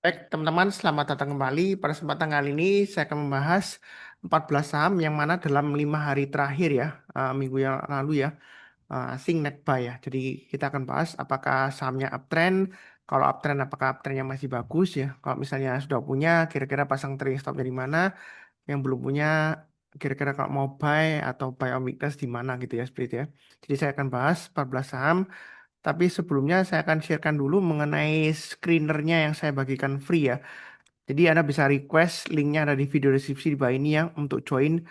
Baik, teman-teman, selamat datang kembali. Pada kesempatan kali ini, saya akan membahas 14 saham yang mana dalam 5 hari terakhir ya, minggu yang lalu ya, asing net buy ya. Jadi kita akan bahas apakah sahamnya uptrend, kalau uptrend apakah uptrendnya masih bagus ya. Kalau misalnya sudah punya, kira-kira pasang trading stop dari mana, yang belum punya, kira-kira kalau mau buy atau buy on weakness di mana gitu ya, seperti itu ya. Jadi saya akan bahas 14 saham tapi sebelumnya saya akan sharekan dulu mengenai screenernya yang saya bagikan free ya. Jadi Anda bisa request linknya ada di video deskripsi di bawah ini ya untuk join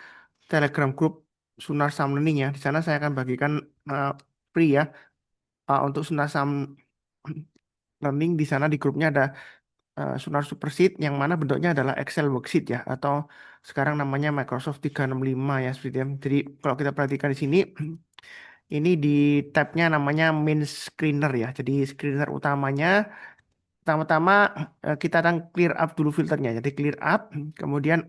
Telegram group Sunar Saham Learning ya. Di sana saya akan bagikan uh, free ya untuk Sunar Saham Learning. Di sana di grupnya ada Sunar Superseed yang mana bentuknya adalah Excel worksheet ya atau sekarang namanya Microsoft 365 ya seperti itu. Jadi kalau kita perhatikan di sini ini di tabnya namanya main screener ya. Jadi screener utamanya pertama-tama kita akan clear up dulu filternya. Jadi clear up, kemudian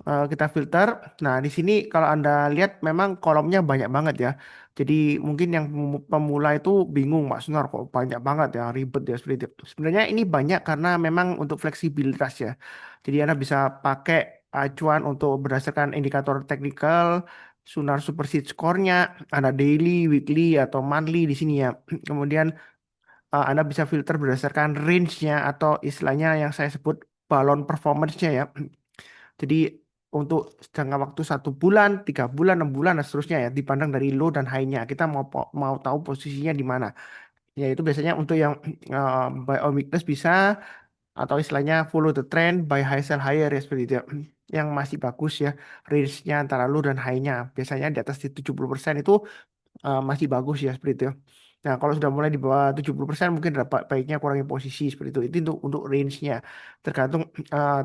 kita filter. Nah, di sini kalau Anda lihat memang kolomnya banyak banget ya. Jadi mungkin yang pemula itu bingung, Pak Sunar kok banyak banget ya, ribet ya seperti itu. Sebenarnya ini banyak karena memang untuk fleksibilitas ya. Jadi Anda bisa pakai acuan untuk berdasarkan indikator teknikal, Sunar Superseed score-nya, ada daily, weekly, atau monthly di sini ya. Kemudian Anda bisa filter berdasarkan range-nya atau istilahnya yang saya sebut balon performance-nya ya. Jadi untuk jangka waktu 1 bulan, 3 bulan, 6 bulan, dan seterusnya ya, dipandang dari low dan high-nya. Kita mau tahu posisinya di mana. Ya itu biasanya untuk yang buy on weakness bisa atau istilahnya follow the trend, buy high sell higher ya seperti itu ya. Yang masih bagus ya, range-nya antara low dan high-nya. Biasanya di atas di 70% itu masih bagus ya seperti itu. Nah, kalau sudah mulai di bawah 70% mungkin dapat baiknya kurangi posisi seperti itu. Itu untuk range-nya. Tergantung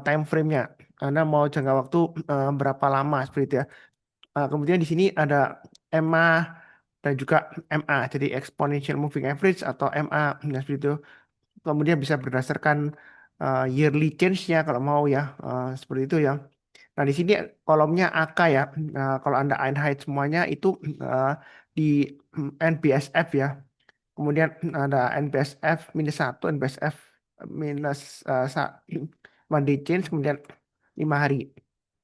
time frame-nya. Anda mau jangka waktu berapa lama seperti itu ya. Kemudian di sini ada EMA dan juga MA. Jadi exponential moving average atau MA nah, seperti itu. Kemudian bisa berdasarkan yearly change-nya kalau mau ya. Seperti itu ya. Nah, di sini kolomnya AK ya. Nah, kalau Anda Einheit semuanya itu eh, di NBSF ya. Kemudian ada NBSF -1, NBSF minus one day change, kemudian 5 hari.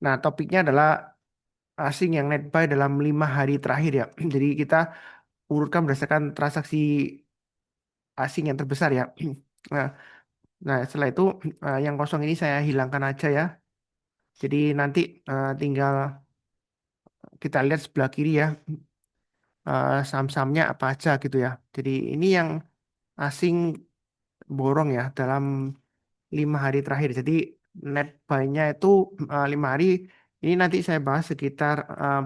Nah, topiknya adalah asing yang net buy dalam 5 hari terakhir ya. Jadi kita urutkan berdasarkan transaksi asing yang terbesar ya. Nah, setelah itu yang kosong ini saya hilangkan aja ya. Jadi nanti tinggal kita lihat sebelah kiri ya saham-sahamnya apa aja gitu ya. Jadi ini yang asing borong ya dalam 5 hari terakhir. Jadi net buy-nya itu 5 hari. Ini nanti saya bahas sekitar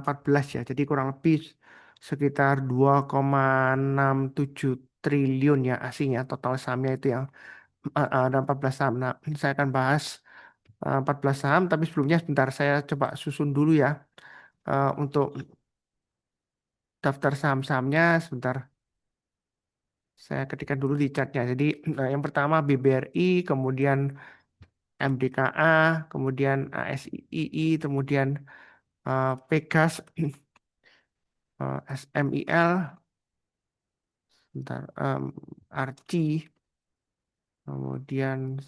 14 ya. Jadi kurang lebih sekitar 2,67 triliun ya asing ya total sahamnya itu yang ada 14 saham. Nah, saya akan bahas 14 saham tapi sebelumnya sebentar saya coba susun dulu ya untuk daftar saham-sahamnya sebentar. Saya ketikkan dulu di chatnya. Jadi yang pertama BBRI, kemudian MDKA, kemudian ASII, kemudian Pegas, SMIL, bentar, Archie, kemudian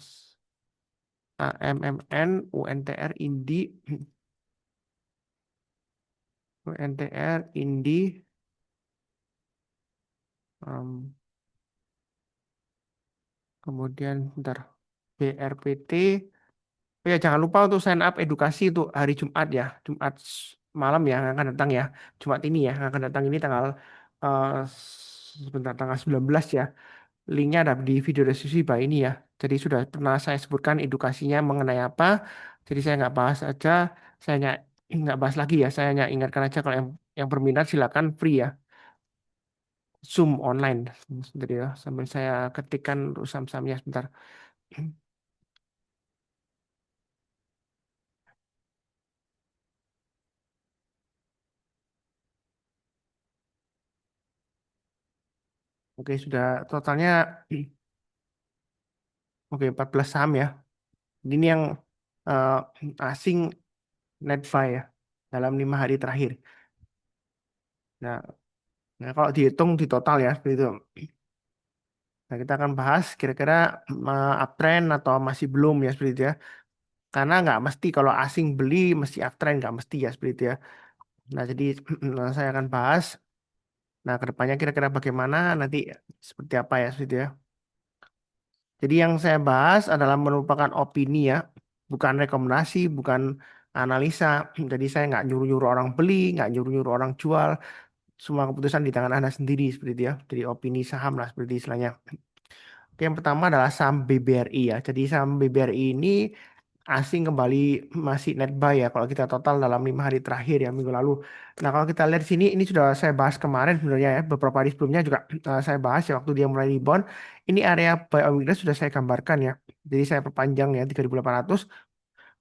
AMMN, UNTR, Indi, UNTR, Indi, em, kemudian bentar, BRPT. Oh ya, jangan lupa untuk sign up edukasi untuk hari Jumat ya. Jumat malam ya, yang akan datang ya. Jumat ini ya, yang akan datang ini tanggal eh, sebentar tanggal 19 ya. Linknya ada di video deskripsi bawah ini ya. Jadi sudah pernah saya sebutkan edukasinya mengenai apa. Jadi saya nggak bahas aja, saya nggak bahas lagi ya. Saya hanya ingatkan aja kalau yang berminat silakan free ya. Zoom online. Jadi ya, sambil saya ketikkan untuk saham-sahamnya sebentar. Oke, sudah totalnya oke 14 saham ya. Ini yang eh, asing net buy ya dalam 5 hari terakhir. Nah, kalau dihitung di total ya seperti itu. Nah, kita akan bahas kira-kira uptrend atau masih belum ya seperti itu ya. Karena nggak mesti kalau asing beli mesti uptrend, nggak mesti ya seperti itu ya. Nah, jadi saya akan bahas. Nah, kedepannya kira-kira bagaimana nanti seperti apa ya seperti itu ya. Jadi yang saya bahas adalah merupakan opini ya, bukan rekomendasi, bukan analisa. Jadi saya nggak nyuruh-nyuruh orang beli, nggak nyuruh-nyuruh orang jual. Semua keputusan di tangan Anda sendiri seperti itu ya. Jadi opini saham lah seperti istilahnya. Oke, yang pertama adalah saham BBRI ya. Jadi saham BBRI ini asing kembali masih net buy ya. Kalau kita total dalam 5 hari terakhir ya minggu lalu. Nah kalau kita lihat di sini, ini sudah saya bahas kemarin sebenarnya ya. Beberapa hari sebelumnya juga saya bahas ya waktu dia mulai rebound. Ini area buy on weakness sudah saya gambarkan ya. Jadi saya perpanjang ya 3.800.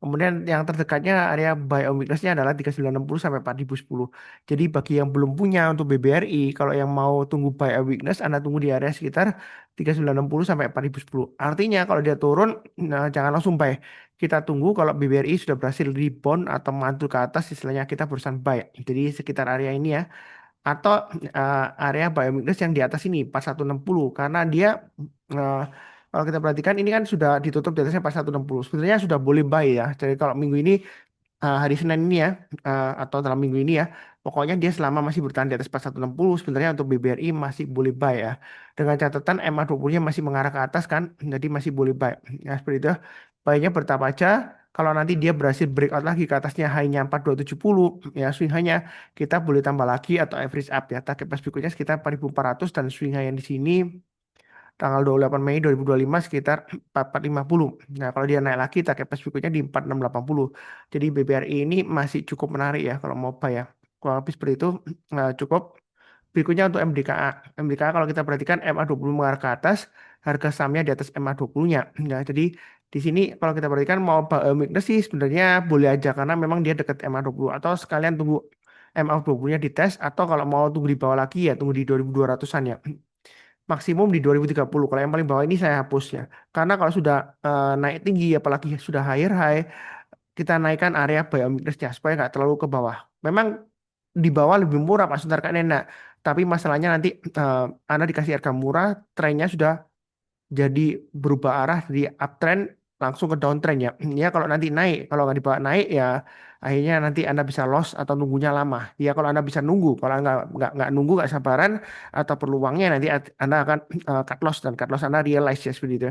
Kemudian yang terdekatnya area buy on weakness-nya adalah 3.960 sampai 4.010. Jadi bagi yang belum punya untuk BBRI, kalau yang mau tunggu buy on weakness, Anda tunggu di area sekitar 3.960 sampai 4.010. Artinya kalau dia turun, nah jangan langsung buy. Kita tunggu kalau BBRI sudah berhasil rebound atau mantul ke atas, istilahnya kita berusaha buy. Jadi sekitar area ini ya. Atau area biomigras yang di atas ini 4160 karena dia eh, kalau kita perhatikan ini kan sudah ditutup di atasnya 4160 sebenarnya sudah boleh buy ya jadi kalau minggu ini hari Senin ini ya atau dalam minggu ini ya pokoknya dia selama masih bertahan di atas 4160 sebenarnya untuk BBRI masih boleh buy ya dengan catatan MA20-nya masih mengarah ke atas kan jadi masih boleh buy ya seperti itu buy-nya bertahap aja kalau nanti dia berhasil breakout lagi ke atasnya high-nya 4270 ya swing high-nya kita boleh tambah lagi atau average up ya target price berikutnya sekitar 4.400 dan swing high yang di sini tanggal 28 Mei 2025 sekitar 4450. Nah, kalau dia naik lagi target price berikutnya di 4680. Jadi BBRI ini masih cukup menarik ya kalau mau buy ya. Kalau habis seperti itu cukup. Berikutnya untuk MDKA. MDKA kalau kita perhatikan MA20 mengarah ke atas, harga sahamnya di atas MA20-nya. Nah, jadi di sini kalau kita perhatikan mau weakness sih sebenarnya boleh aja karena memang dia dekat MA20 atau sekalian tunggu MA20-nya dites atau kalau mau tunggu di bawah lagi ya tunggu di 2200-an ya maksimum di 2030. Kalau yang paling bawah ini saya hapus ya. Karena kalau sudah naik tinggi, apalagi sudah higher high, kita naikkan area biomigrasnya supaya nggak terlalu ke bawah. Memang di bawah lebih murah Pak Suntar kan enak. Tapi masalahnya nanti Anda dikasih harga murah, trennya sudah jadi berubah arah dari uptrend langsung ke downtrend ya. Ya kalau nanti naik, kalau nggak dibawa naik ya akhirnya nanti Anda bisa loss atau nunggunya lama. Ya kalau Anda bisa nunggu, kalau nggak nunggu nggak sabaran atau perlu uangnya nanti Anda akan cut loss dan cut loss Anda realize ya seperti itu.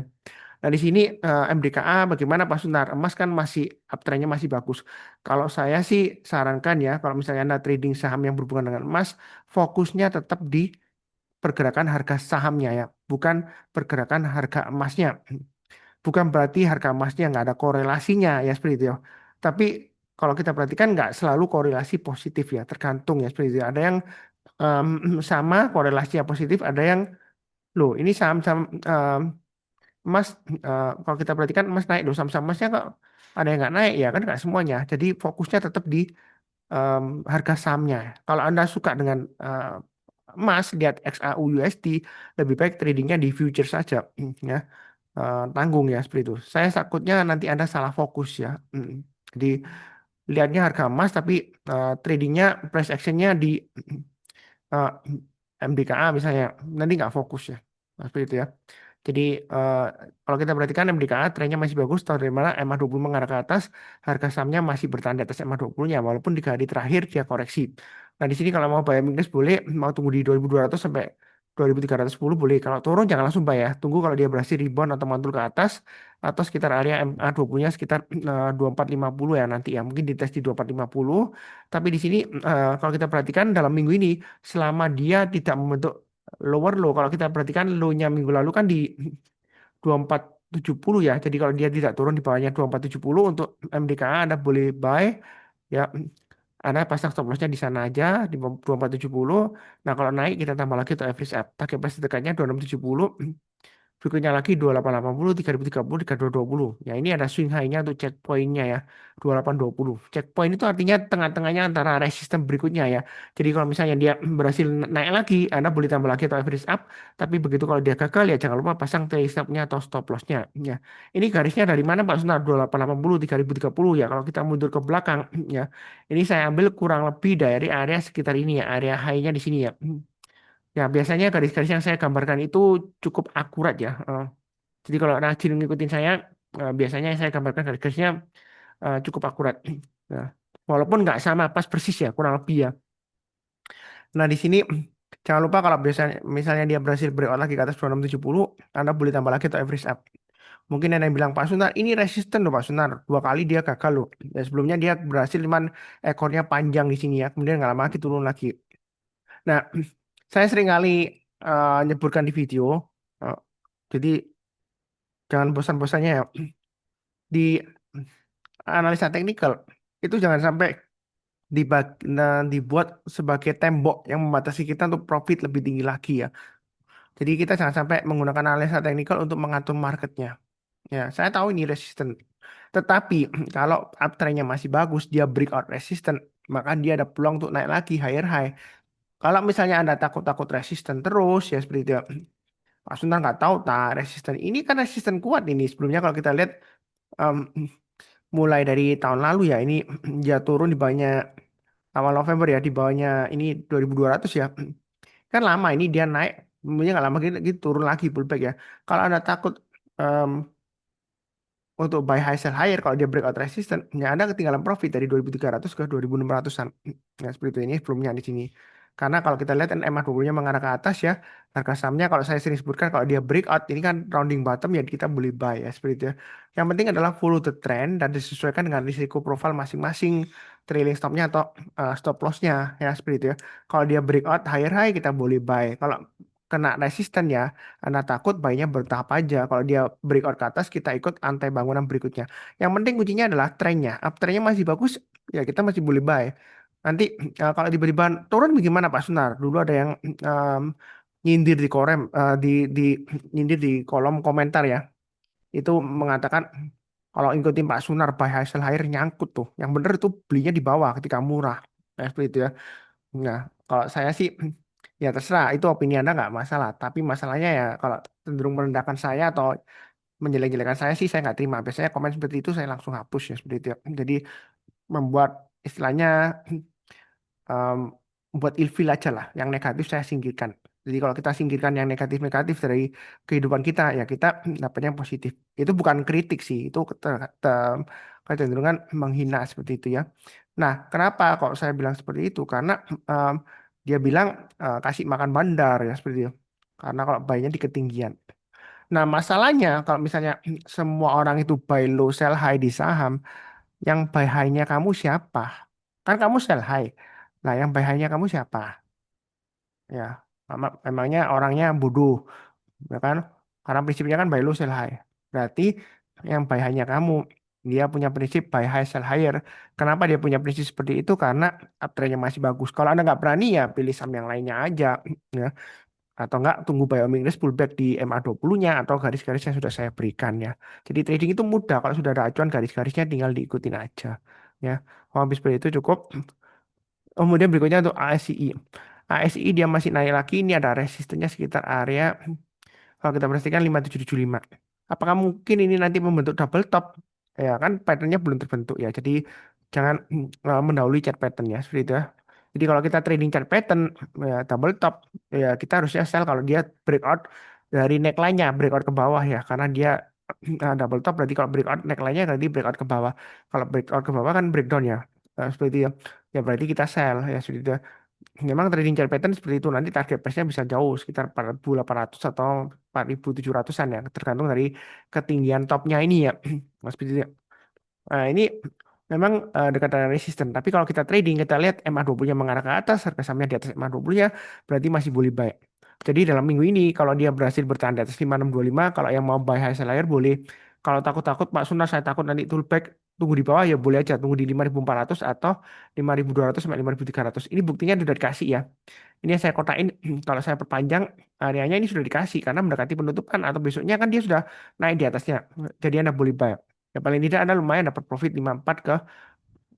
Nah di sini MDKA bagaimana Pak Sunar? Emas kan masih uptrendnya masih bagus. Kalau saya sih sarankan ya kalau misalnya Anda trading saham yang berhubungan dengan emas, fokusnya tetap di pergerakan harga sahamnya ya, bukan pergerakan harga emasnya. Bukan berarti harga emasnya nggak ada korelasinya ya seperti itu ya. Tapi kalau kita perhatikan nggak selalu korelasi positif ya, tergantung ya seperti itu. Ada yang sama korelasinya positif, ada yang loh ini saham-saham emas kalau kita perhatikan emas naik loh saham-saham emasnya kok ada yang nggak naik ya kan nggak semuanya. Jadi fokusnya tetap di em, harga sahamnya. Kalau Anda suka dengan emas, lihat XAU USD, lebih baik tradingnya di future saja, ya. Tanggung ya seperti itu. Saya takutnya nanti Anda salah fokus ya. Jadi lihatnya harga emas, tapi tradingnya price actionnya di eh, MDKA misalnya, nanti nggak fokus ya. Nah, seperti itu ya. Jadi eh, kalau kita perhatikan MDKA trennya masih bagus, tahu dari mana MA20 mengarah ke atas, harga sahamnya masih bertahan di atas MA20-nya, walaupun di hari terakhir dia koreksi. Nah di sini kalau mau buy minus boleh, mau tunggu di 2200 sampai 2310 boleh. Kalau turun jangan langsung buy ya, tunggu kalau dia berhasil rebound atau mantul ke atas, atau sekitar area MA20-nya sekitar 2450 ya nanti ya, mungkin dites di 2450. Tapi di sini kalau kita perhatikan dalam minggu ini, selama dia tidak membentuk lower low. Kalau kita perhatikan low-nya minggu lalu kan di 2470 ya. Jadi kalau dia tidak turun di bawahnya 2470 untuk MDKA Anda boleh buy ya. Anda pasang stop loss-nya di sana aja di 2470. Nah, kalau naik kita tambah lagi untuk average up. Target price dekatnya 2670. Berikutnya lagi 2880, 3030, 3220. Ya ini ada swing high-nya untuk checkpoint-nya ya. 2820. Checkpoint itu artinya tengah-tengahnya antara resisten berikutnya ya. Jadi kalau misalnya dia berhasil naik lagi, Anda boleh tambah lagi atau average up. Tapi begitu kalau dia gagal ya jangan lupa pasang trailing stop-nya atau stop loss-nya. Ya. Ini garisnya dari mana Pak Sunar? 2880, 3030 ya. Kalau kita mundur ke belakang ya. Ini saya ambil kurang lebih dari area sekitar ini ya. Area high-nya di sini ya. Ya, biasanya garis-garis yang saya gambarkan itu cukup akurat ya. Jadi kalau rajin ngikutin saya, biasanya saya gambarkan garis-garisnya cukup akurat. Nah, walaupun nggak sama pas persis ya, kurang lebih ya. Nah, di sini jangan lupa kalau biasanya misalnya dia berhasil breakout lagi ke atas 2670, Anda boleh tambah lagi atau average up. Mungkin ada yang bilang, Pak Sunar, ini resisten loh Pak Sunar. 2 kali dia gagal loh. Dan sebelumnya dia berhasil, cuman ekornya panjang di sini ya. Kemudian nggak lama lagi turun lagi. Nah, saya sering kali nyebutkan di video. eh, jadi jangan bosan-bosannya ya. Di analisa teknikal, itu jangan sampai dibuat sebagai tembok yang membatasi kita untuk profit lebih tinggi lagi ya. Jadi kita jangan sampai menggunakan analisa teknikal untuk mengatur marketnya. Ya, saya tahu ini resisten. Tetapi kalau uptrendnya masih bagus, dia breakout resisten, maka dia ada peluang untuk naik lagi higher high. Kalau misalnya Anda takut-takut resisten terus, ya seperti itu. Pak Suntar nggak tahu tak resisten. Ini kan resisten kuat ini. Sebelumnya kalau kita lihat em, mulai dari tahun lalu ya, ini dia turun di bawahnya awal November ya, di bawahnya ini 2200 ya. Kan lama ini dia naik, kemudian nggak lama gitu turun lagi pullback ya. Kalau Anda takut em, untuk buy high sell higher kalau dia breakout resistance, ya Anda ketinggalan profit dari 2300 ke 2600-an. Nah, seperti itu ini sebelumnya di sini. Karena kalau kita lihat MA20-nya mengarah ke atas ya, harga sahamnya kalau saya sering sebutkan kalau dia breakout ini kan rounding bottom ya kita boleh buy ya seperti itu ya. Yang penting adalah follow the trend dan disesuaikan dengan risiko profile masing-masing trailing stopnya atau stop loss-nya ya seperti itu ya. Kalau dia breakout higher high kita boleh buy. Kalau kena resisten ya anda takut bayinya bertahap aja. Kalau dia breakout ke atas, kita ikut antai bangunan berikutnya. Yang penting kuncinya adalah trennya. Uptrendnya masih bagus, ya kita masih boleh buy. Nanti kalau tiba-tiba turun bagaimana Pak Sunar? Dulu ada yang em, nyindir di di nyindir di kolom komentar ya. Itu mengatakan kalau ikutin Pak Sunar buy high sell higher nyangkut tuh. Yang bener itu belinya di bawah ketika murah. Nah, seperti itu ya. Nah, kalau saya sih ya terserah itu opini Anda nggak masalah. Tapi masalahnya ya kalau cenderung merendahkan saya atau menjelek-jelekan saya sih saya nggak terima. Biasanya komen seperti itu saya langsung hapus ya seperti itu ya. Jadi membuat istilahnya em, buat ilfil aja lah. Yang negatif saya singkirkan. Jadi kalau kita singkirkan yang negatif-negatif dari kehidupan kita, ya kita dapat yang positif. Itu bukan kritik sih, itu kecenderungan menghina seperti itu ya. Nah, kenapa kok saya bilang seperti itu? Karena em, dia bilang kasih makan bandar ya seperti itu. Karena kalau bayinya di ketinggian. Nah, masalahnya kalau misalnya semua orang itu buy low sell high di saham, yang buy high-nya kamu siapa? Kan kamu sell high. Nah, yang buy high-nya kamu siapa? Ya, emangnya orangnya bodoh, ya kan? Karena prinsipnya kan buy low sell high. Berarti yang buy high-nya kamu, dia punya prinsip buy high sell higher. Kenapa dia punya prinsip seperti itu? Karena uptrend-nya masih bagus. Kalau Anda nggak berani ya pilih saham yang lainnya aja. Ya. Atau enggak tunggu Biominers pullback di MA20-nya atau garis-garis yang sudah saya berikan ya. Jadi trading itu mudah kalau sudah ada acuan garis-garisnya tinggal diikutin aja ya. Kalau habis seperti itu cukup. Kemudian berikutnya untuk ASI. ASI dia masih naik lagi ini ada resistennya sekitar area kalau kita perhatikan 5775. Apakah mungkin ini nanti membentuk double top? Ya kan patternnya belum terbentuk ya. Jadi jangan mendahului chart pattern ya seperti itu ya. Jadi kalau kita trading chart pattern ya double top ya kita harusnya sell kalau dia breakout dari neckline-nya breakout ke bawah ya karena dia double top berarti kalau breakout neckline-nya berarti breakout ke bawah. Kalau breakout ke bawah kan breakdown ya. Seperti itu ya. Ya berarti kita sell ya seperti itu ya. Memang trading chart pattern seperti itu nanti target price-nya bisa jauh sekitar 4.800 atau 4.700-an ya tergantung dari ketinggian topnya ini ya Mas Pidi. Nah, ini memang dekat dengan resisten. Tapi kalau kita trading, kita lihat MA20-nya mengarah ke atas, harga sahamnya di atas MA20-nya, berarti masih boleh buy. Jadi dalam minggu ini, kalau dia berhasil bertahan di atas 5625, kalau yang mau buy high sell higher boleh. Kalau takut-takut, Pak Sunar, saya takut nanti pullback, tunggu di bawah ya boleh aja, tunggu di 5400 atau 5200 sampai 5300. Ini buktinya sudah dikasih ya. Ini yang saya kotain, kalau saya perpanjang, areanya ini sudah dikasih, karena mendekati penutupan atau besoknya kan dia sudah naik di atasnya. Jadi Anda boleh buy. Ya paling tidak Anda lumayan dapat profit 54 ke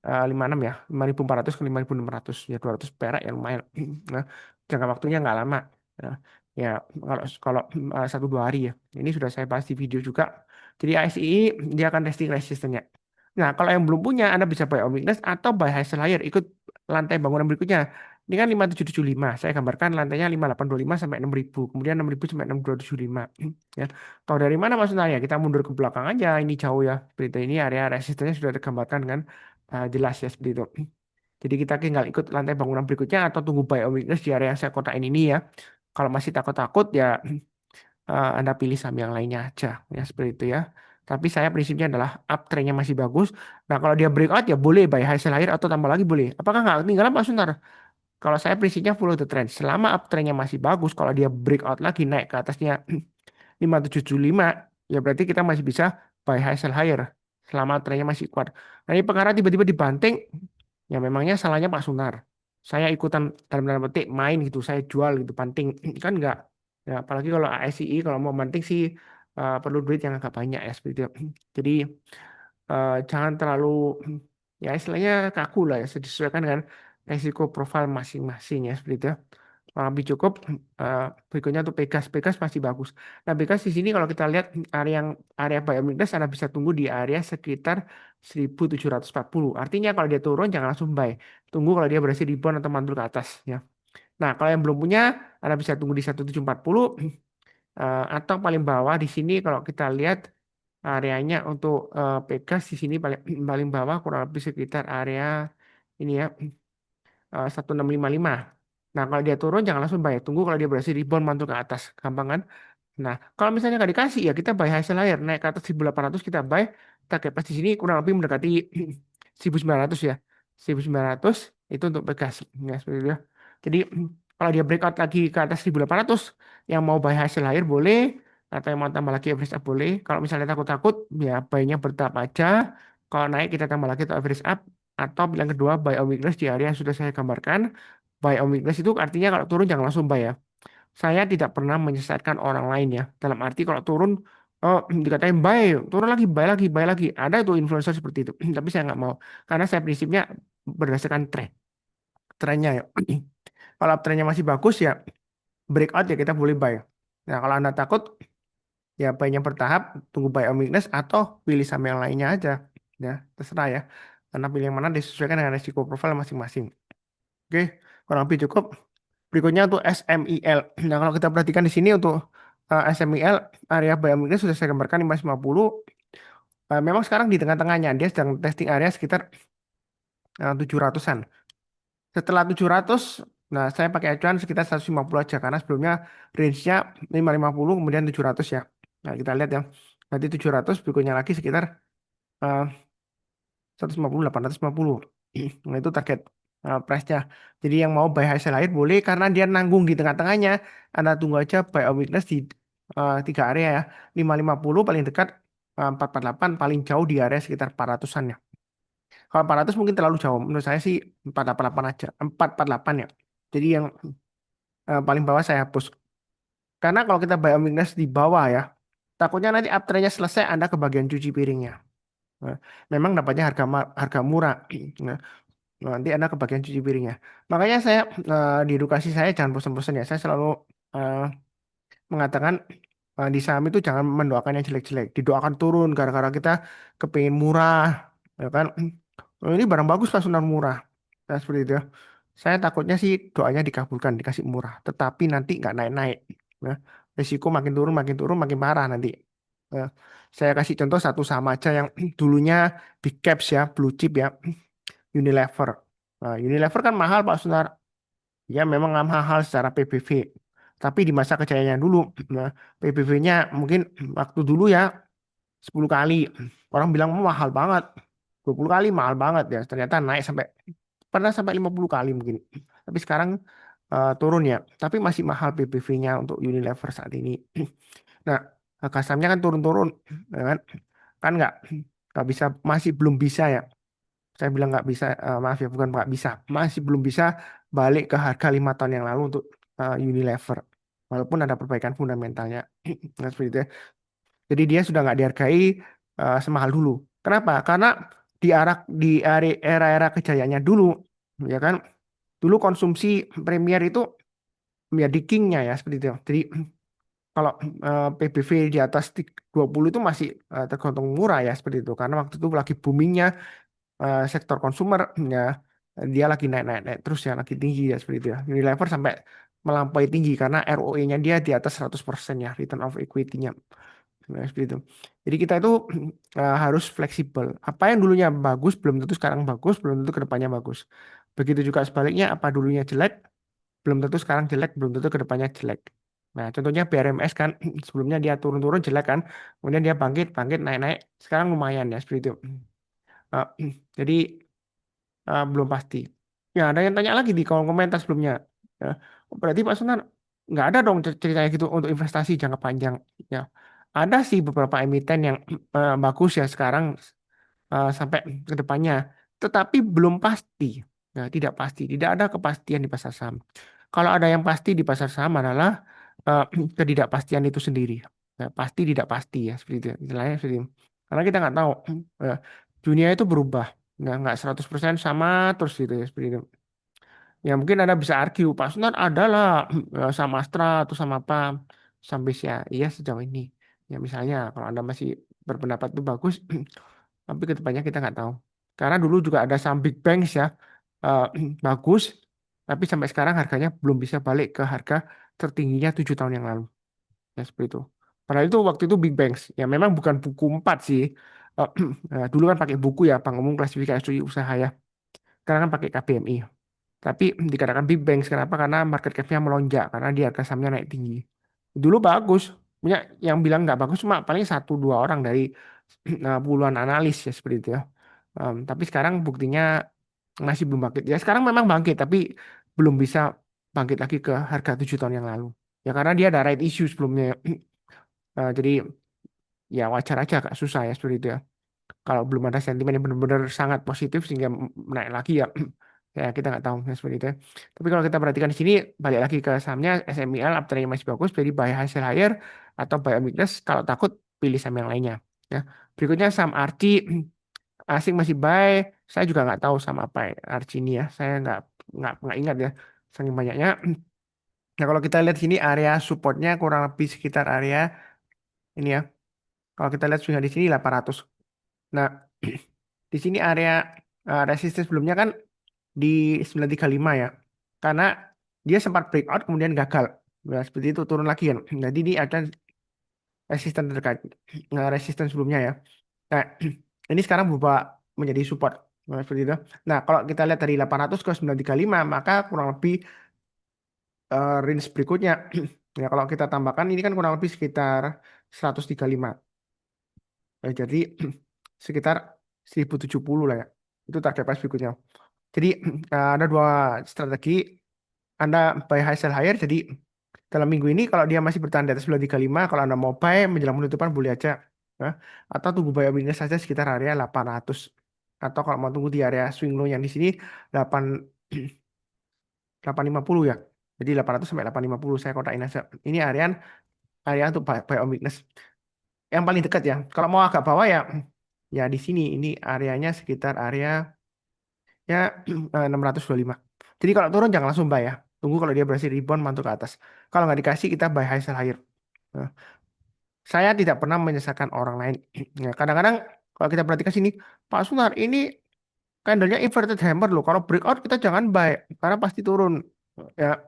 56 ya. 5400 ke 5600 ya 200 perak ya lumayan. Nah, jangka waktunya nggak lama. Ya, ya kalau kalau 1-2 hari ya. Ini sudah saya bahas di video juga. Jadi ASI dia akan testing resistennya. Nah, kalau yang belum punya Anda bisa buy on weakness atau buy high sell higher ikut lantai bangunan berikutnya. Ini kan 5775. Saya gambarkan lantainya 5825 sampai 6000. Kemudian 6000 sampai 6275. Ya. Tahu dari mana Mas Sunar ya? Kita mundur ke belakang aja. Ini jauh ya. Seperti itu. Ini area resistennya sudah tergambarkan kan jelas ya seperti itu. Jadi kita tinggal ikut lantai bangunan berikutnya atau tunggu buy on weakness di area yang saya kotain ini ya. Kalau masih takut-takut ya Anda pilih saham yang lainnya aja ya seperti itu ya. Tapi saya prinsipnya adalah uptrendnya masih bagus. Nah kalau dia breakout ya boleh buy high sell higher atau tambah lagi boleh. Apakah nggak ketinggalan Pak Sunar? Kalau saya prinsipnya follow the trend. Selama uptrendnya masih bagus, kalau dia breakout lagi naik ke atasnya 5775, ya berarti kita masih bisa buy high sell higher. Selama trennya masih kuat. Nah ini perkara tiba-tiba dibanting, ya memangnya salahnya Pak Sunar. Saya ikutan dalam tanda petik main gitu, saya jual gitu, banting. Kan enggak. Ya, apalagi kalau ASI kalau mau banting sih perlu duit yang agak banyak ya seperti itu. Jadi jangan terlalu ya istilahnya kaku lah ya disesuaikan dengan resiko profil masing-masing ya seperti itu ya. Lebih cukup eh, berikutnya untuk Pegas. Pegas masih bagus. Nah, Pegas di sini kalau kita lihat area buy and weakness Anda bisa tunggu di area sekitar 1740. Artinya kalau dia turun jangan langsung buy. Tunggu kalau dia berhasil rebound atau mantul ke atas ya. Nah, kalau yang belum punya Anda bisa tunggu di 1740 atau paling bawah di sini kalau kita lihat areanya untuk Pegas di sini paling paling bawah kurang lebih sekitar area ini ya 1655. Nah, kalau dia turun jangan langsung buy. Tunggu kalau dia berhasil rebound mantul ke atas. Gampang kan? Nah, kalau misalnya nggak dikasih ya kita buy hasil layar. Naik ke atas 1800 kita buy. Target pas di sini kurang lebih mendekati 1900 ya. 1900 itu untuk Pegas. Ya, seperti itu ya. Jadi kalau dia breakout lagi ke atas 1800 yang mau buy hasil layar boleh. Atau yang mau tambah lagi average up boleh. Kalau misalnya takut-takut ya buy-nya bertahap aja. Kalau naik kita tambah lagi atau average up. Atau yang kedua buy on weakness di area yang sudah saya gambarkan. Buy on weakness itu artinya kalau turun jangan langsung buy ya. Saya tidak pernah menyesatkan orang lain ya. Dalam arti kalau turun, oh dikatain buy, turun lagi, buy lagi, buy lagi. Ada tuh influencer seperti itu. Tapi saya nggak mau. Karena saya prinsipnya berdasarkan tren. Trennya ya. Kalau trennya masih bagus ya, breakout ya kita boleh buy. Nah kalau Anda takut, ya buy-nya bertahap, tunggu buy on weakness atau pilih saham yang lainnya aja. Ya, terserah ya. Karena pilih yang mana disesuaikan dengan risiko profil masing-masing. Oke, kurang lebih cukup. Berikutnya untuk SMIL. Nah, kalau kita perhatikan di sini untuk SMIL, area buy and weakness sudah saya gambarkan 550. Memang sekarang di tengah-tengahnya, dia sedang testing area sekitar 700-an. Setelah 700, nah saya pakai acuan sekitar 150 aja, karena sebelumnya range-nya 550, kemudian 700 ya. Nah, kita lihat ya. Nanti 700, berikutnya lagi sekitar eh, 150, 850. Nah, itu target price-nya. Jadi yang mau buy high sell high boleh karena dia nanggung di tengah-tengahnya. Anda tunggu aja buy on weakness di tiga area ya. 550 paling dekat, 448 paling jauh di area sekitar 400-an ya. Kalau 400 mungkin terlalu jauh. Menurut saya sih 488 aja. 448 ya. Jadi yang paling bawah saya hapus. Karena kalau kita buy on weakness di bawah ya, takutnya nanti uptrend-nya selesai Anda ke bagian cuci piringnya. Nah, memang dapatnya harga murah. Nah, nanti Anda kebagian cuci piringnya. Makanya saya di edukasi saya jangan bosan-bosan ya. Saya selalu eh, mengatakan di saham itu jangan mendoakan yang jelek-jelek. Didoakan turun gara-gara kita kepingin murah, ya kan? Oh, ini barang bagus lah Sunan murah. Nah, seperti itu ya. Saya takutnya sih doanya dikabulkan, dikasih murah. Tetapi nanti nggak naik-naik. Nah, risiko makin turun, makin parah nanti. Nah, saya kasih contoh satu saham aja yang dulunya big caps ya, blue chip ya. Unilever. Nah, Unilever kan mahal Pak Sunar. Ya memang nggak mahal secara PBV. Tapi di masa kejayaannya dulu, nah, PBV-nya mungkin waktu dulu ya 10 kali. Orang bilang mahal banget. 20 kali mahal banget ya. Ternyata naik sampai pernah sampai 50 kali mungkin. Tapi sekarang turun ya. Tapi masih mahal PBV-nya untuk Unilever saat ini. Nah, harga sahamnya kan turun-turun, ya kan? Kan nggak bisa, masih belum bisa ya. Saya bilang nggak bisa, maaf ya, bukan nggak bisa, masih belum bisa balik ke harga 5 tahun yang lalu untuk Unilever. Walaupun ada perbaikan fundamentalnya. Nah, seperti itu ya. Jadi dia sudah nggak dihargai semahal dulu. Kenapa? Karena di era-era kejayaannya dulu, ya kan, dulu konsumsi Premier itu ya di king-nya ya seperti itu. Jadi kalau PBV di atas 20 itu masih tergolong murah ya seperti itu. Karena waktu itu lagi boomingnya sektor konsumer ya Dia lagi naik terus ya, lagi tinggi ya seperti itu ya. Unilever sampai melampaui tinggi karena ROE-nya dia di atas 100% ya, return of equity-nya. Nah, seperti itu. Jadi kita itu harus fleksibel. Apa yang dulunya bagus belum tentu sekarang bagus, belum tentu kedepannya bagus. Begitu juga sebaliknya, apa dulunya jelek, belum tentu sekarang jelek, belum tentu kedepannya jelek. Nah, contohnya BRMS kan sebelumnya dia turun-turun jelek kan, kemudian dia bangkit, bangkit, naik-naik, sekarang lumayan ya seperti itu. Eh, jadi belum pasti. Ya, ada yang tanya lagi di kolom komentar sebelumnya. Ya, "Oh, berarti Pak Sunar nggak ada dong ceritanya gitu untuk investasi jangka panjang." Ya, ada sih beberapa emiten yang bagus ya sekarang sampai ke depannya, tetapi belum pasti. Ya, tidak pasti, tidak ada kepastian di pasar saham. Kalau ada yang pasti di pasar saham adalah eh, ketidakpastian itu sendiri. Ya, pasti tidak pasti ya seperti itu. Istilahnya seperti itu. Karena kita nggak tahu ya, dunia itu berubah. Nggak 100% sama terus gitu ya seperti itu. Ya mungkin Anda bisa argue, Pak Sunan adalah sama Astra atau sama apa sampai ya iya sejauh ini. Ya misalnya kalau Anda masih berpendapat itu bagus, tapi kedepannya kita nggak tahu. Karena dulu juga ada saham Big Banks ya, eh, bagus, tapi sampai sekarang harganya belum bisa balik ke harga tertingginya 7 tahun yang lalu. Ya seperti itu. Padahal itu waktu itu Big Banks. Ya memang bukan buku 4 sih. Eh, dulu kan pakai buku ya, Bank Umum Klasifikasi Usaha ya. Sekarang kan pakai KBMI. Tapi dikatakan Big Banks kenapa? Karena market cap-nya melonjak karena dia harga sahamnya naik tinggi. Dulu bagus, punya yang bilang nggak bagus cuma paling satu dua orang dari puluhan analis ya seperti itu ya. Tapi sekarang buktinya masih belum bangkit. Ya sekarang memang bangkit tapi belum bisa bangkit lagi ke harga 7 tahun yang lalu. Ya karena dia ada right issue sebelumnya. Jadi ya wajar aja kak susah ya seperti itu ya. Kalau belum ada sentimen yang benar-benar sangat positif sehingga naik lagi ya ya kita nggak tahu ya seperti itu ya. Tapi kalau kita perhatikan di sini balik lagi ke sahamnya SMIL uptrendnya masih bagus jadi buy hasil higher atau buy on weakness kalau takut pilih saham yang lainnya ya. Berikutnya saham Archie asing masih buy saya juga nggak tahu sama apa ya, Archie ini ya saya nggak ingat ya saking banyaknya. Nah kalau kita lihat sini area supportnya kurang lebih sekitar area ini ya kalau kita lihat sudah di sini 800. Nah, di sini area resistance sebelumnya kan di 935 ya. Karena dia sempat breakout kemudian gagal. Nah, seperti itu turun lagi kan. Jadi ini ada resistance terkait resistance sebelumnya ya. Nah, ini sekarang berubah menjadi support. Nah, seperti itu. Nah, kalau kita lihat dari 800 ke 935 maka kurang lebih range berikutnya ya kalau kita tambahkan ini kan kurang lebih sekitar 135. Jadi sekitar 1070 lah ya. Itu target price berikutnya. Jadi ada dua strategi. Anda buy high sell higher. Jadi dalam minggu ini kalau dia masih bertahan di atas 935, kalau Anda mau buy menjelang penutupan boleh aja. Ya. Atau tunggu buy weakness saja sekitar area 800. Atau kalau mau tunggu di area swing low yang di sini 8 850 ya. Jadi 800 sampai 850 saya kotakin aja. Ini area untuk buy on weakness. Yang paling dekat ya. Kalau mau agak bawah ya ya di sini ini areanya sekitar area ya 625. Jadi kalau turun jangan langsung buy ya. Tunggu kalau dia berhasil rebound mantul ke atas. Kalau nggak dikasih kita buy high sell higher. Nah, saya tidak pernah menyesatkan orang lain. Ya, kadang-kadang kalau kita perhatikan sini, Pak Sunar ini candlenya inverted hammer loh. Kalau breakout kita jangan buy karena pasti turun. Ya,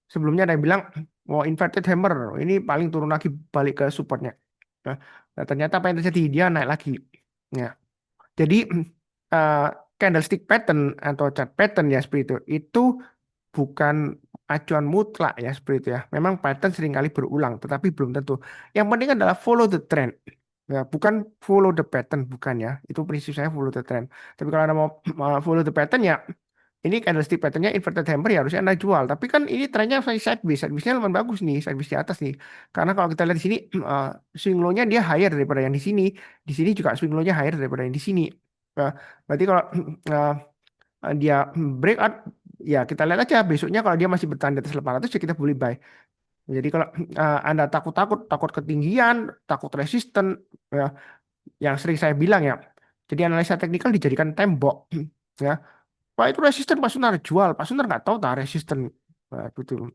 sebelumnya ada yang bilang mau inverted hammer ini paling turun lagi balik ke supportnya. Nah, ternyata apa yang terjadi dia naik lagi. Ya, jadi eh, candlestick pattern atau chart pattern ya seperti itu bukan acuan mutlak ya seperti itu ya. Memang pattern seringkali berulang, tetapi belum tentu. Yang penting adalah follow the trend. Ya, bukan follow the pattern, bukan ya. Itu prinsip saya follow the trend. Tapi kalau Anda mau follow the pattern ya, ini candlestick patternnya inverted hammer ya harusnya Anda jual. Tapi kan ini trennya sideways. Sideways-nya lumayan bagus nih, sideways di atas nih. Karena kalau kita lihat di sini, swing low-nya dia higher daripada yang di sini. Di sini juga swing low-nya higher daripada yang di sini. Berarti kalau dia breakout ya kita lihat aja besoknya kalau dia masih bertahan di atas 800 ya kita boleh buy. Jadi kalau Anda takut ketinggian, takut resisten ya yang sering saya bilang ya. Jadi analisa teknikal dijadikan tembok ya. Pak itu resisten Pak Sunar jual. Pak Sunar nggak tahu tak resisten. Nah, gitu.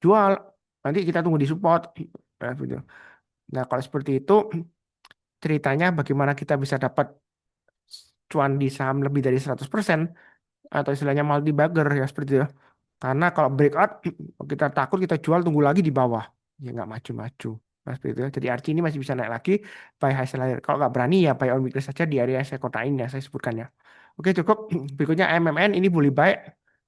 Jual. Nanti kita tunggu di support. Nah, gitu. Nah, kalau seperti itu ceritanya bagaimana kita bisa dapat cuan di saham lebih dari 100%. atau istilahnya multi bagger ya seperti itu. Karena kalau breakout kita takut kita jual tunggu lagi di bawah. Ya nggak maju-maju. Nah, seperti itu. Jadi Archie ini masih bisa naik lagi buy high sell higher. Kalau nggak berani ya buy on weakness saja di area yang saya kotain ya saya sebutkan ya. Oke cukup. Berikutnya MMN ini bully buy.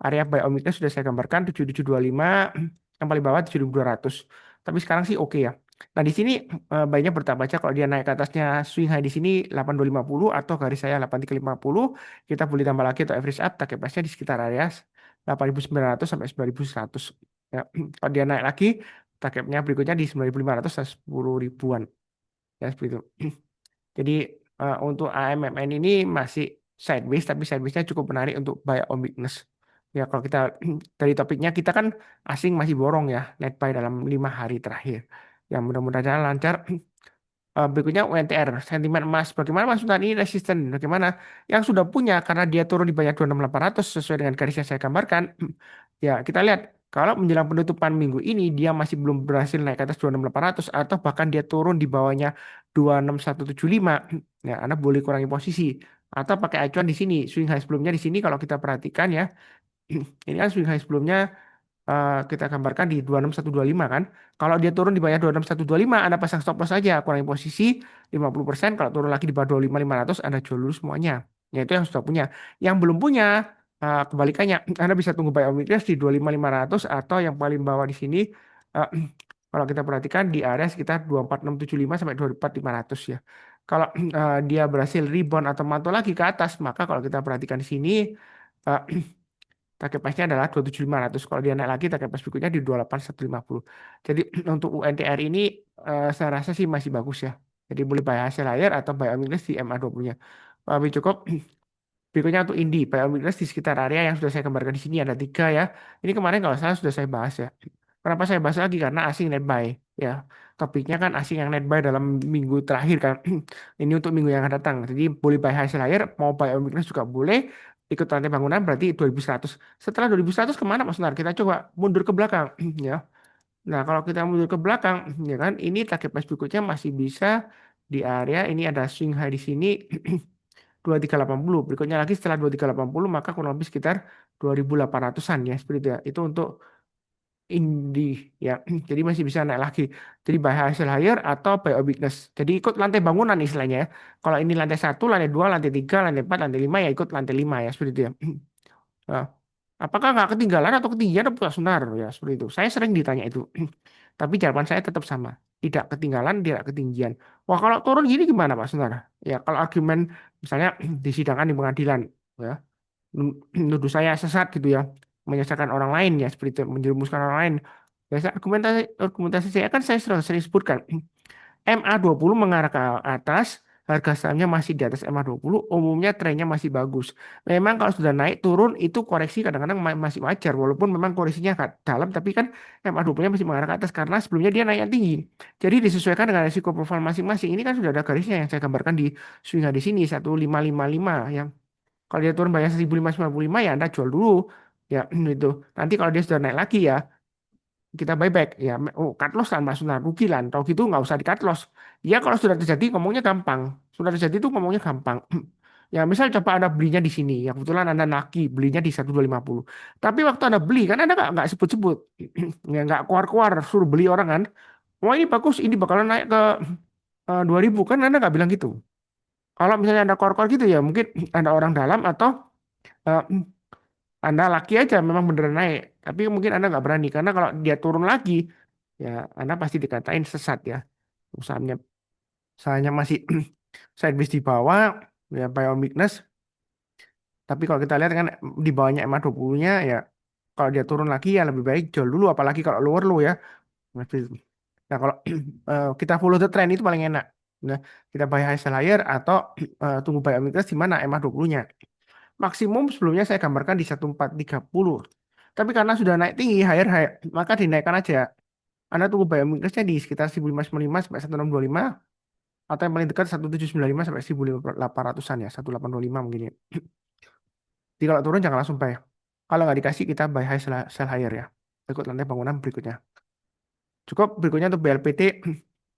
Area buy on weakness sudah saya gambarkan 7725. Yang paling bawah 7200. Tapi sekarang sih oke ya. Nah di sini banyak bertambah baca kalau dia naik ke atasnya swing high di sini 8250 atau garis saya 8350 kita boleh tambah lagi atau average up target price-nya di sekitar area 8.900 sampai 9.100. Ya, kalau dia naik lagi, targetnya berikutnya di 9.500 dan 10 ribuan. Ya, seperti itu. Jadi untuk AMMN ini masih sideways, tapi sideways-nya cukup menarik untuk buy on weakness. Ya, kalau kita dari topiknya kita kan asing masih borong ya, net buy dalam 5 hari terakhir. Ya, mudah-mudahan lancar. Berikutnya UNTR, sentimen emas. Bagaimana Mas Sultan ini resisten? Bagaimana yang sudah punya karena dia turun di banyak 26.800 sesuai dengan garis yang saya gambarkan. Ya, kita lihat kalau menjelang penutupan minggu ini dia masih belum berhasil naik ke atas 26.800 atau bahkan dia turun di bawahnya 26175. Ya, Anda boleh kurangi posisi atau pakai acuan di sini. Swing high sebelumnya di sini kalau kita perhatikan ya. Ini kan swing high sebelumnya kita gambarkan di 26125 kan. Kalau dia turun di bawah 26125, Anda pasang stop loss saja, kurangi posisi 50%. Kalau turun lagi di bawah 25500, Anda jual dulu semuanya. Ya itu yang sudah punya. Yang belum punya, kebalikannya, Anda bisa tunggu buy on weakness di 25500 atau yang paling bawah di sini, eh, kalau kita perhatikan di area sekitar 24675 sampai 24500 ya. Kalau dia berhasil rebound atau mantul lagi ke atas, maka kalau kita perhatikan di sini, eh, target price-nya adalah 27.500. Kalau dia naik lagi, target price berikutnya di 28.150. Jadi untuk UNTR ini saya rasa sih masih bagus ya. Jadi boleh buy hasil higher atau buy on weakness di MA20-nya. Lebih cukup. Berikutnya untuk Indi, buy on weakness di sekitar area yang sudah saya gambarkan di sini ada 3 ya. Ini kemarin kalau salah sudah saya bahas ya. Kenapa saya bahas lagi? Karena asing net buy ya. Topiknya kan asing yang net buy dalam minggu terakhir kan. Ini untuk minggu yang akan datang. Jadi boleh buy hasil higher, mau buy on weakness juga boleh. Ikut rantai bangunan berarti 2100. Setelah 2100 kemana Mas Nar? Kita coba mundur ke belakang ya. Nah kalau kita mundur ke belakang ya kan, ini target price berikutnya masih bisa di area ini ada swing high di sini 2380. Berikutnya lagi setelah 2380 maka kurang lebih sekitar 2800-an ya seperti itu ya. Itu untuk Indi ya. Jadi masih bisa naik lagi. Jadi buy hasil higher atau buy on weakness. Jadi ikut lantai bangunan istilahnya ya. Kalau ini lantai 1, lantai 2, lantai 3, lantai 4, lantai 5 ya ikut lantai 5 ya seperti itu ya. Nah, apakah nggak ketinggalan atau ketinggian atau senar ya seperti itu. Saya sering ditanya itu. Tapi jawaban saya tetap sama. Tidak ketinggalan, tidak ketinggian. Wah kalau turun gini gimana Pak Sunar? Ya kalau argumen misalnya disidangkan di pengadilan ya nuduh saya sesat gitu ya, menyesatkan orang lain ya seperti itu, menjerumuskan orang lain. Biasa argumentasi argumentasi saya kan saya sudah sering sebutkan. MA20 mengarah ke atas, harga sahamnya masih di atas MA20, umumnya trennya masih bagus. Memang kalau sudah naik turun itu koreksi kadang-kadang masih wajar, walaupun memang koreksinya agak dalam, tapi kan MA20-nya masih mengarah ke atas karena sebelumnya dia naik yang tinggi. Jadi disesuaikan dengan risiko profil masing-masing. Ini kan sudah ada garisnya yang saya gambarkan di swing di sini 1555 yang kalau dia turun bayar 1595 ya Anda jual dulu ya itu. Nanti kalau dia sudah naik lagi ya kita buyback ya. Oh, cut loss kan Mas Sunar, rugi lah. Kalau gitu nggak usah di cut loss. Ya kalau sudah terjadi ngomongnya gampang. Sudah terjadi itu ngomongnya gampang. Ya misal coba Anda belinya di sini. Ya kebetulan Anda naki belinya di 1250. Tapi waktu Anda beli kan Anda nggak sebut-sebut. Ya nggak keluar-keluar suruh beli orang kan. Wah ini bagus, ini bakalan naik ke 2000 kan Anda nggak bilang gitu. Kalau misalnya Anda keluar-keluar gitu ya mungkin ada orang dalam atau eh, Anda laki aja memang beneran naik. Tapi mungkin Anda nggak berani karena kalau dia turun lagi ya Anda pasti dikatain sesat ya. Usahanya usahanya masih sideways di bawah ya biomignes. Tapi kalau kita lihat kan di bawahnya MA20-nya ya kalau dia turun lagi ya lebih baik jual dulu apalagi kalau lower low ya. Nah kalau kita follow the trend itu paling enak. Nah, kita buy high sell higher atau tunggu biomignes di mana MA20-nya. Maksimum sebelumnya saya gambarkan di 1430. Tapi karena sudah naik tinggi, higher high, maka dinaikkan aja. Anda tunggu buy minusnya di sekitar 1595 sampai 1625 atau yang paling dekat 1795 sampai 1800-an ya, 1825 mungkin ya. Jadi kalau turun jangan langsung buy. Kalau nggak dikasih kita buy high sell higher ya. Ikut lantai bangunan berikutnya. Cukup berikutnya untuk BLPT.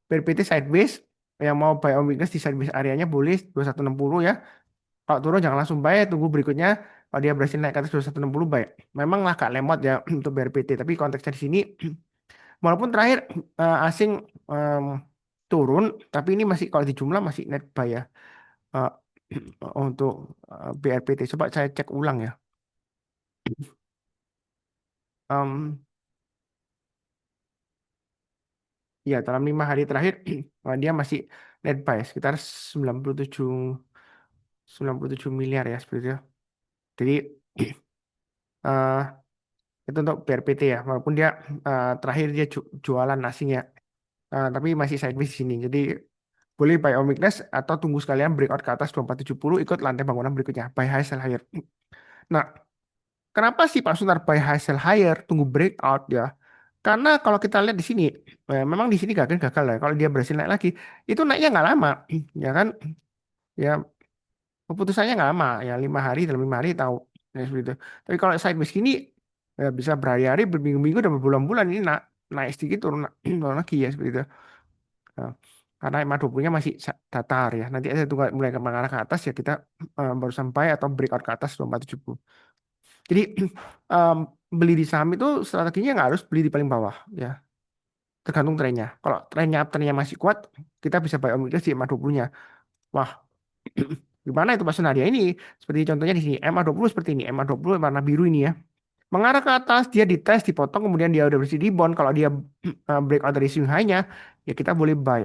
BLPT sideways yang mau buy on weakness di sideways areanya boleh 2160 ya. Kalau turun jangan langsung buy, tunggu berikutnya Kalau dia berhasil naik ke atas 2160 baik. Memang agak lemot ya untuk BRPT, tapi konteksnya di sini walaupun terakhir asing em, turun, tapi ini masih kalau di jumlah masih net buy ya. Eh, untuk BRPT. Coba saya cek ulang ya. Em, ya dalam 5 hari terakhir dia masih net buy sekitar 97 miliar ya seperti itu. Jadi eh, itu untuk BRPT ya. Walaupun dia terakhir dia jualan asing ya. Tapi masih sideways di sini. Jadi boleh buy on weakness atau tunggu sekalian breakout ke atas 2470 ikut lantai bangunan berikutnya. Buy high sell higher. Nah, kenapa sih Pak Sunar buy high sell higher tunggu breakout ya? Karena kalau kita lihat di sini, memang di sini gagal ya. Kalau dia berhasil naik lagi, itu naiknya nggak lama, ya kan? Ya keputusannya nggak lama, ya 5 hari dalam 5 hari tahu, ya seperti itu. Tapi kalau sideways gini, ya bisa berhari-hari, berminggu-minggu, dan berbulan-bulan ini naik sedikit turun, turun lagi ya seperti itu. Nah, karena EMA 20-nya masih datar ya. Nanti saya tunggu mulai ke mengarah ke atas ya kita baru sampai atau breakout ke atas 2470. Jadi em, beli di saham itu strateginya nggak harus beli di paling bawah ya. Tergantung trennya. Kalau trennya masih kuat, kita bisa buy omnibus di MA20-nya. Wah, gimana itu Pak Sunaria? Ini seperti contohnya di sini. MA20 seperti ini. MA20 warna biru ini ya. Mengarah ke atas, dia dites, dipotong, kemudian dia udah bersih rebound. Kalau dia breakout dari swing high-nya, ya kita boleh buy.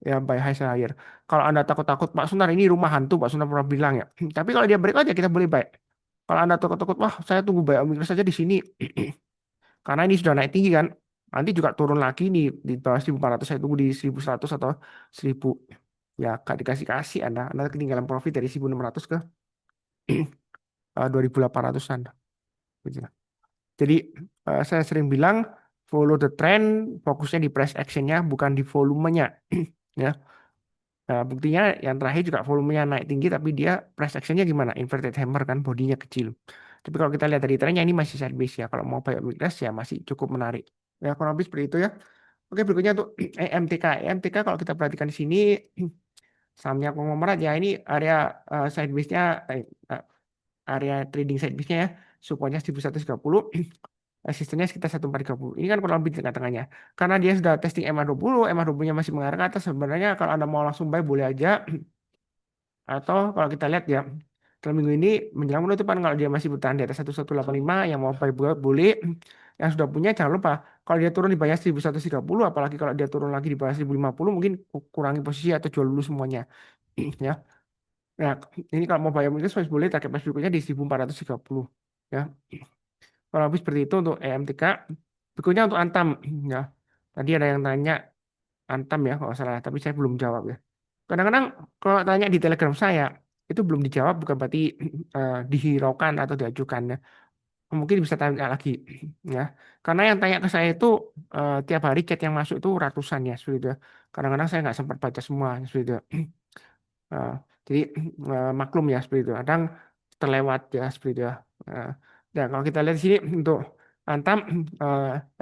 Ya, buy high sell higher. Kalau Anda takut-takut, Pak Sunar ini rumah hantu, Pak Sunar pernah bilang ya. Tapi kalau dia breakout ya kita boleh buy. Kalau Anda takut-takut, wah saya tunggu buy omnibus saja di sini. Karena ini sudah naik tinggi kan. Nanti juga turun lagi nih di bawah 1400 saya tunggu di 1100 atau 1000. Ya, Kak dikasih-kasih Anda ketinggalan profit dari 1600 ke 2800-an. Gitu. Jadi saya sering bilang follow the trend, fokusnya di price actionnya bukan di volumenya. Ya. Nah, buktinya yang terakhir juga volumenya naik tinggi tapi dia price actionnya gimana? Inverted hammer kan bodinya kecil. Tapi kalau kita lihat dari trennya ini masih sideways ya. Kalau mau buy weakness ya masih cukup menarik. Ya kurang lebih seperti itu ya. Oke berikutnya untuk EMTK. EMTK kalau kita perhatikan di sini sahamnya konglomerat ya ini area sideways-nya eh, area trading sideways-nya ya. Supportnya 1130, resistennya sekitar 1430. Ini kan kurang lebih di tengah-tengahnya. Karena dia sudah testing MA20, MA20-nya masih mengarah ke atas. Sebenarnya kalau Anda mau langsung buy boleh aja. Atau kalau kita lihat ya, dalam minggu ini menjelang penutupan kalau dia masih bertahan di atas 1185 yang mau buy boleh. Yang sudah punya jangan lupa kalau dia turun di bawah 1130 apalagi kalau dia turun lagi di bawah 1050 mungkin kurangi posisi atau jual dulu semuanya ya. Nah, ini kalau mau bayar mungkin boleh target price berikutnya di 1430 ya. Kalau habis seperti itu untuk EMTK. Berikutnya untuk Antam ya. Tadi ada yang tanya Antam ya kalau salah, tapi saya belum jawab ya. Kadang-kadang kalau tanya di Telegram saya itu belum dijawab bukan berarti dihiraukan atau diajukan ya. Mungkin bisa tanya lagi ya. Karena yang tanya ke saya itu tiap hari chat yang masuk itu ratusan ya seperti itu. Ya. Kadang-kadang saya nggak sempat baca semua seperti itu. Eh, jadi maklum ya seperti itu. Kadang terlewat ya seperti itu ya. Eh, dan kalau kita lihat di sini untuk Antam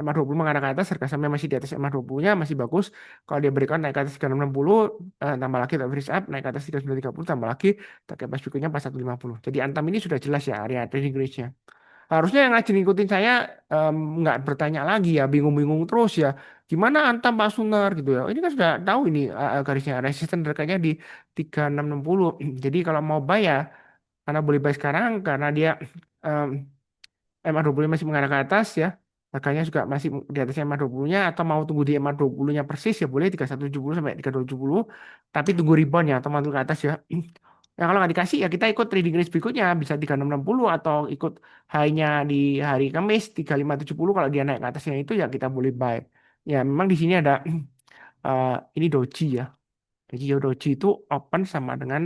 MA20 mengarah ke atas, harga sahamnya masih di atas MA20-nya masih bagus. Kalau dia berikan naik ke atas 3660, tambah lagi tak freeze up, naik ke atas 3930, tambah lagi target price berikutnya 4150. Jadi Antam ini sudah jelas ya area trading range-nya. Harusnya yang ngajin ngikutin saya nggak bertanya lagi ya, bingung-bingung terus ya. Gimana Antam Pak Sunar gitu ya. Ini kan sudah tahu ini garisnya resisten harganya di 3660. Jadi kalau mau buy ya, Anda boleh buy sekarang karena dia em, MA20 masih mengarah ke atas ya. Harganya juga masih di atas MA20-nya atau mau tunggu di MA20-nya persis ya boleh 3170 sampai 3270 tapi tunggu rebound ya atau mantul ke atas ya. Ya kalau nggak dikasih ya kita ikut trading range berikutnya bisa 3660 atau ikut high-nya di hari Kamis 3570 kalau dia naik ke atasnya itu ya kita boleh buy. Ya memang di sini ada ini doji ya. Jadi doji itu open sama dengan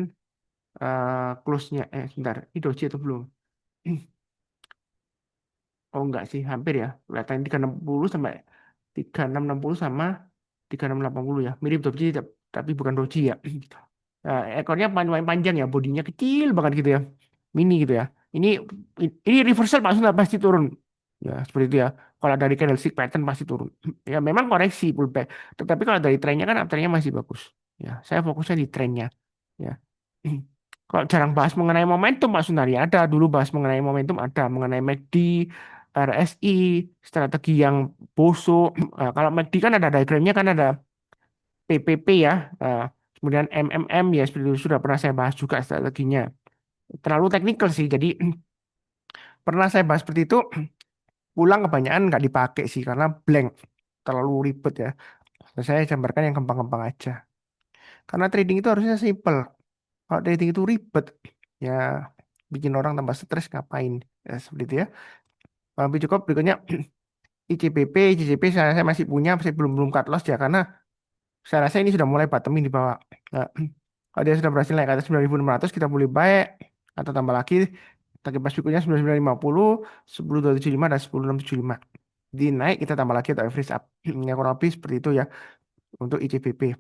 close-nya. Sebentar, ini doji atau belum? Oh enggak sih, hampir ya. Kelihatan 3660 sampai 3660 sama 3680 ya. Mirip doji tapi bukan doji ya. Ekornya panjang ya, bodinya kecil banget gitu ya. Mini gitu ya. Ini ini reversal Pak sudah pasti turun. Ya, seperti itu ya. Kalau dari candlestick pattern pasti turun. Ya memang koreksi pullback. Tetapi kalau dari trennya kan uptrendnya masih bagus. Ya, saya fokusnya di trennya. Ya. Kalau jarang bahas mengenai momentum, Mas Sunari ada dulu bahas mengenai momentum, ada mengenai MACD, RSI, strategi yang busuk. Kalau MACD kan ada diagramnya kan ada PPP ya, eh, kemudian MMM ya seperti itu sudah pernah saya bahas juga strateginya. Terlalu teknikal sih, jadi pernah saya bahas seperti itu, pulang kebanyakan nggak dipakai sih karena blank, terlalu ribet ya. Nah, saya gambarkan yang gampang-gampang aja. Karena trading itu harusnya simple. Kalau trading itu ribet, ya bikin orang tambah stres ngapain? Ya, seperti itu ya. Tapi cukup berikutnya ICBP, ICCP saya masih punya, masih belum belum cut loss ya karena saya rasa ini sudah mulai bottoming di bawah. Nah, kalau dia sudah berhasil naik ke atas 9.600 kita boleh buy atau tambah lagi target pas berikutnya 9.950, 10.275 dan 10.675. Di naik kita tambah lagi atau average up. Ya kurang lebih seperti itu ya untuk ICBP.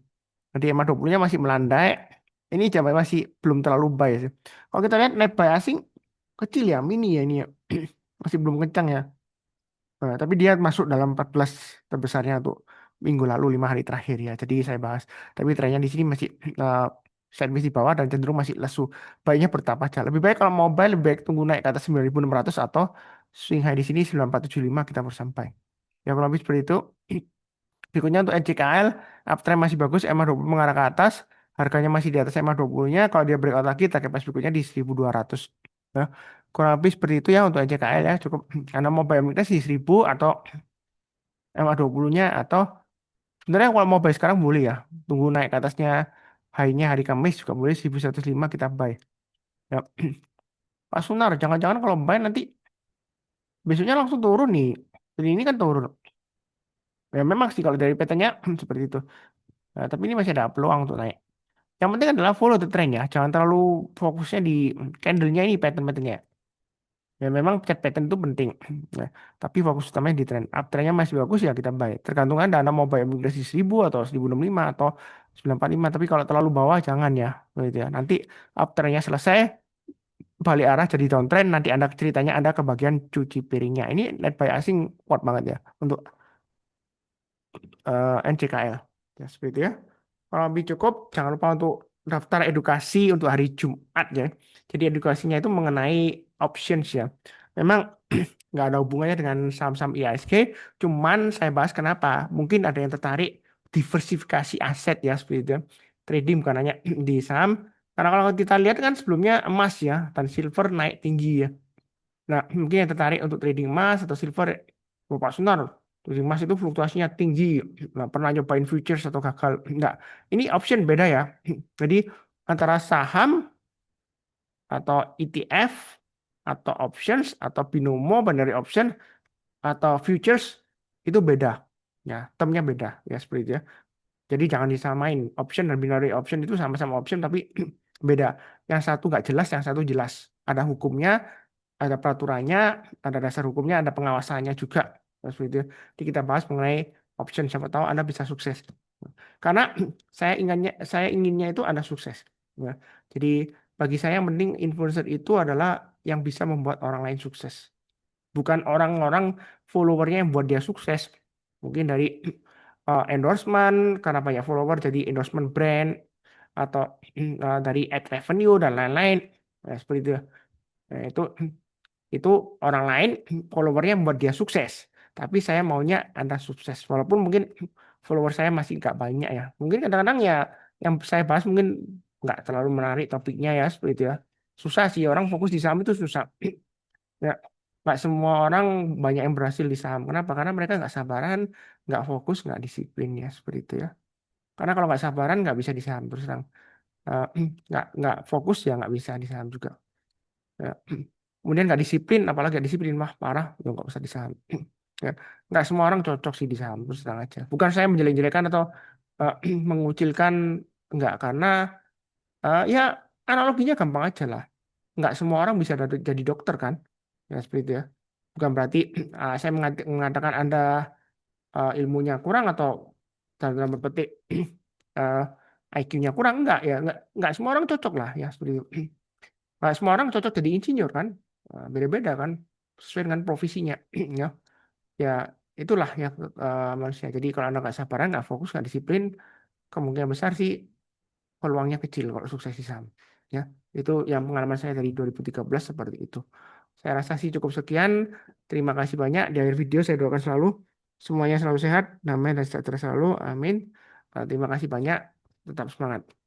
Nanti EMA 20-nya masih melandai. Ini jamnya masih belum terlalu buy sih. Kalau kita lihat net buy asing kecil ya, mini ya ini ya. Masih belum kencang ya. Tapi dia masuk dalam 14 terbesarnya untuk minggu lalu 5 hari terakhir ya. Jadi saya bahas. Tapi trennya di sini masih uh, sideways di bawah dan cenderung masih lesu. Baiknya bertapa aja. Lebih baik kalau mau buy lebih baik tunggu naik ke atas 9.600 atau swing high di sini 9.475 kita baru sampai. Ya kalau lebih seperti itu. Berikutnya untuk NCKL, uptrend masih bagus, MA20 mengarah ke atas, harganya masih di atas MA20-nya, kalau dia breakout lagi, target price berikutnya di 1.200. Ya, kurang lebih seperti itu ya untuk NCKL ya, cukup. Karena mau buy weakness di 1.000 atau MA20-nya, atau sebenarnya kalau mau buy sekarang boleh ya, tunggu naik ke atasnya, high-nya hari Kamis juga boleh, 1.105 kita buy. Ya. Pak Sunar, jangan-jangan kalau buy nanti besoknya langsung turun nih. Jadi ini kan turun. Ya memang sih kalau dari petanya seperti itu. Nah, tapi ini masih ada peluang untuk naik. Yang penting adalah follow the trend ya. Jangan terlalu fokusnya di candlenya ini pattern-patternnya. Ya memang chat pattern itu penting. Nah, tapi fokus utamanya di trend. Uptrendnya masih bagus ya kita buy. Tergantung Anda, Anda mau buy migrasi 1.000 atau 1.065 atau 945. Tapi kalau terlalu bawah jangan ya. Gitu ya. Nanti uptrendnya selesai, balik arah jadi downtrend. Nanti Anda ceritanya Anda ke bagian cuci piringnya. Ini net buy asing kuat banget ya untuk NCKL. Ya, seperti itu ya. Kalau lebih cukup, jangan lupa untuk daftar edukasi untuk hari Jumat ya. Jadi edukasinya itu mengenai options ya. Memang nggak ada hubungannya dengan saham-saham IHSG, cuman saya bahas kenapa. Mungkin ada yang tertarik diversifikasi aset ya seperti itu. Ya. Trading bukan hanya di saham. Karena kalau kita lihat kan sebelumnya emas ya dan silver naik tinggi ya. Nah, mungkin yang tertarik untuk trading emas atau silver, Bapak Sunar, trading emas itu fluktuasinya tinggi. Nggak pernah nyobain futures atau gagal. Enggak. Ini option beda ya. Jadi antara saham atau ETF atau options atau binomo binary option atau futures itu beda. Ya, termnya beda ya seperti itu ya. Jadi jangan disamain. Option dan binary option itu sama-sama option tapi beda. Yang satu nggak jelas, yang satu jelas. Ada hukumnya, ada peraturannya, ada dasar hukumnya, ada pengawasannya juga. Seperti itu. Jadi kita bahas mengenai option. Siapa tahu Anda bisa sukses. Karena saya inginnya itu Anda sukses. Ya. Jadi bagi saya yang penting influencer itu adalah yang bisa membuat orang lain sukses. Bukan orang-orang followernya yang buat dia sukses. Mungkin dari endorsement, karena banyak follower jadi endorsement brand, atau dari ad revenue dan lain-lain. Nah, seperti itu. Nah, itu orang lain followernya membuat dia sukses. Tapi saya maunya Anda sukses. Walaupun mungkin follower saya masih nggak banyak ya. Mungkin kadang-kadang ya yang saya bahas mungkin nggak terlalu menarik topiknya ya seperti itu ya. Susah sih orang fokus di saham itu susah. Ya, nggak semua orang banyak yang berhasil di saham. Kenapa? Karena mereka nggak sabaran, nggak fokus, nggak disiplin ya seperti itu ya. Karena kalau nggak sabaran nggak bisa di saham terus terang. Eh, nggak fokus ya nggak bisa di saham juga. Ya. Kemudian nggak disiplin, apalagi nggak disiplin mah parah, ya nggak usah di saham. Ya. Nggak semua orang cocok sih di saham, terus terang aja. Bukan saya menjelek-jelekan atau mengucilkan, nggak karena ya analoginya gampang aja lah. Nggak semua orang bisa jadi dokter kan, ya seperti itu ya. Bukan berarti saya mengatakan Anda ilmunya kurang atau dalam berpetik eh, IQ-nya kurang, enggak ya, enggak semua orang cocok lah ya seperti itu. Nggak semua orang cocok jadi insinyur kan. Beda-beda kan sesuai dengan profesinya ya. Ya itulah ya manusia. Jadi kalau Anda nggak sabaran, nggak fokus, nggak disiplin, kemungkinan besar sih peluangnya kecil kalau sukses di saham. Ya, itu yang pengalaman saya dari 2013 seperti itu. Saya rasa sih cukup sekian. Terima kasih banyak. Di akhir video saya doakan selalu semuanya selalu sehat, damai dan sejahtera selalu. Amin. Terima kasih banyak. Tetap semangat.